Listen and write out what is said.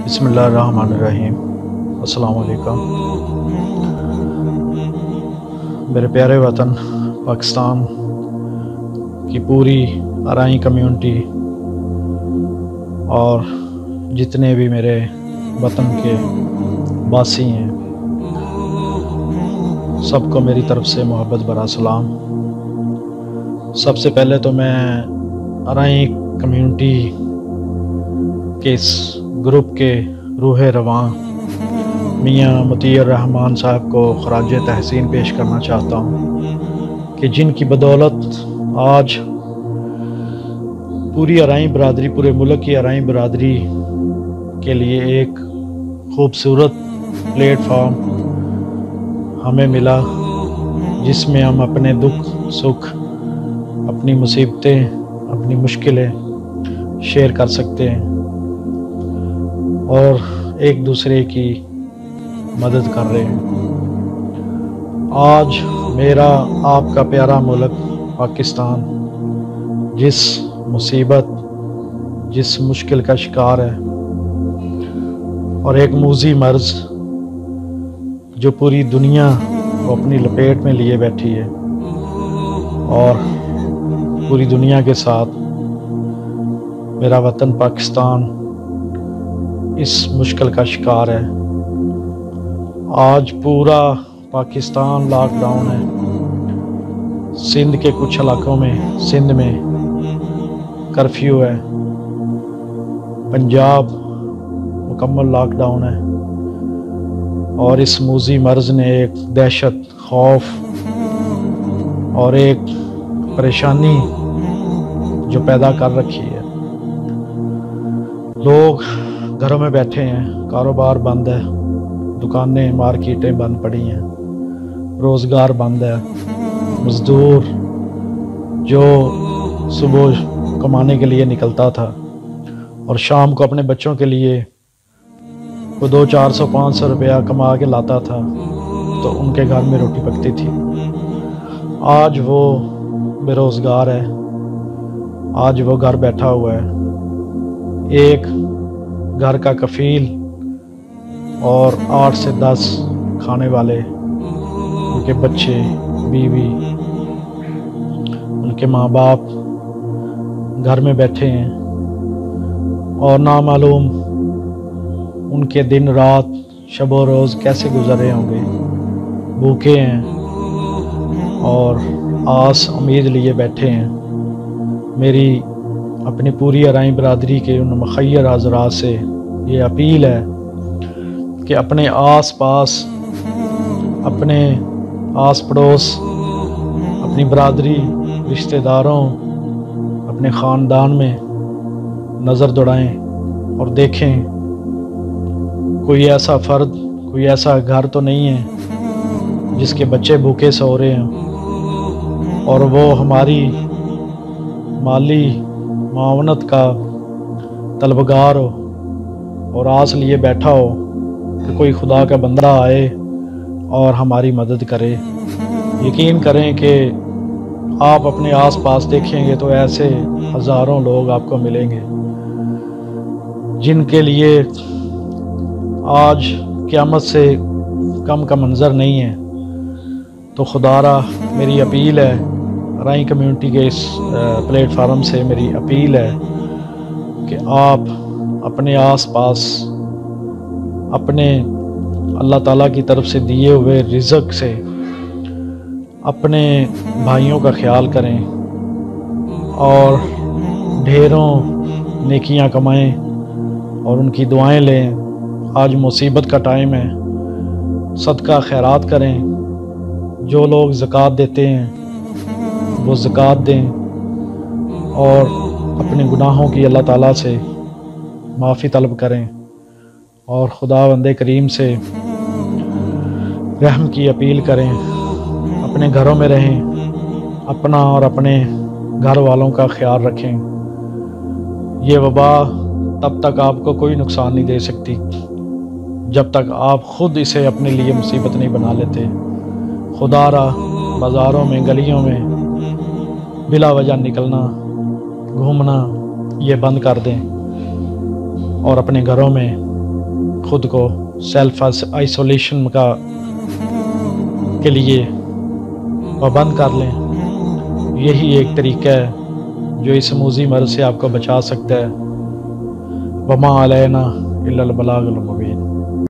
बिस्मिल्लाहिर्रहमानिर्रहीम। अस्सलाम वालेकुम। मेरे प्यारे वतन पाकिस्तान की पूरी अराई कम्युनिटी और जितने भी मेरे वतन के वासी हैं, सबको मेरी तरफ से मोहब्बत भरा सलाम। सबसे पहले तो मैं अराई कम्युनिटी के इस ग्रुप के रूह रवां मियाँ मुतीर रहमान साहब को खराज तहसीन पेश करना चाहता हूँ कि जिनकी बदौलत आज पूरी अराई बरादरी, पूरे मुल्क की अराई बरादरी के लिए एक खूबसूरत प्लेटफॉर्म हमें मिला, जिसमें हम अपने दुख सुख, अपनी मुसीबतें, अपनी मुश्किलें शेयर कर सकते हैं और एक दूसरे की मदद कर रहे हैं। आज मेरा आपका प्यारा मुल्क पाकिस्तान जिस मुसीबत, जिस मुश्किल का शिकार है और एक मूजी मर्ज जो पूरी दुनिया को अपनी लपेट में लिए बैठी है और पूरी दुनिया के साथ मेरा वतन पाकिस्तान इस मुश्किल का शिकार है। आज पूरा पाकिस्तान लॉकडाउन है। सिंध के कुछ इलाकों में, सिंध में कर्फ्यू है। पंजाब मुकम्मल लॉकडाउन है और इस मूजी मर्ज ने एक दहशत, खौफ और एक परेशानी जो पैदा कर रखी है। लोग घरों में बैठे हैं, कारोबार बंद है, दुकानें मार्केटें बंद पड़ी हैं, रोज़गार बंद है। मज़दूर जो सुबह कमाने के लिए निकलता था और शाम को अपने बच्चों के लिए वो 200-400-500 रुपया कमा के लाता था तो उनके घर में रोटी पकती थी। आज वो बेरोज़गार है, आज वो घर बैठा हुआ है। एक घर का कफील और 8 से 10 खाने वाले, उनके बच्चे, बीवी, उनके माँ बाप घर में बैठे हैं और नामालूम उनके दिन रात, शब व रोज़ कैसे गुजर रहे होंगे। भूखे हैं और आस उम्मीद लिए बैठे हैं। मेरी अपनी पूरी अराई बरादरी के उन मुखय्यर हज़रात से ये अपील है कि अपने आस पास, अपने आस पड़ोस, अपनी बरादरी, रिश्तेदारों, अपने ख़ानदान में नज़र दौड़ाएं और देखें कोई ऐसा फ़र्द, कोई ऐसा घर तो नहीं है जिसके बच्चे भूखे सो रहे हैं और वो हमारी माली मावनत का तलबगार हो और आस लिए बैठा हो कि कोई खुदा का बंदा आए और हमारी मदद करे। यकीन करें कि आप अपने आस पास देखेंगे तो ऐसे हज़ारों लोग आपको मिलेंगे जिनके लिए आज क़यामत से कम का मंज़र नहीं है। तो खुदारा मेरी अपील है, अराई कम्युनिटी के इस प्लेटफार्म से मेरी अपील है कि आप अपने आस पास अपने अल्लाह ताला की तरफ से दिए हुए रिज़्क़ से अपने भाइयों का ख्याल करें और ढेरों नेकियां कमाएं और उनकी दुआएं लें। आज मुसीबत का टाइम है, सदका खैरात करें। जो लोग ज़कात देते हैं वो ज़कात दें और अपने गुनाहों की अल्लाह ताला से माफ़ी तलब करें और खुदावंदे करीम से रहम की अपील करें। अपने घरों में रहें, अपना और अपने घर वालों का ख्याल रखें। ये वबा तब तक आपको कोई नुकसान नहीं दे सकती जब तक आप ख़ुद इसे अपने लिए मुसीबत नहीं बना लेते। खुदारा बाज़ारों में, गलियों में बिला वजह निकलना, घूमना ये बंद कर दें और अपने घरों में خود کو سیلف آئسولیشن کے لیے پابند کر لیں. یہی ایک طریقہ ہے جو اس موذی مرض سے آپ کو بچا سکتا ہے. وما علینا الا البلاغ المبین.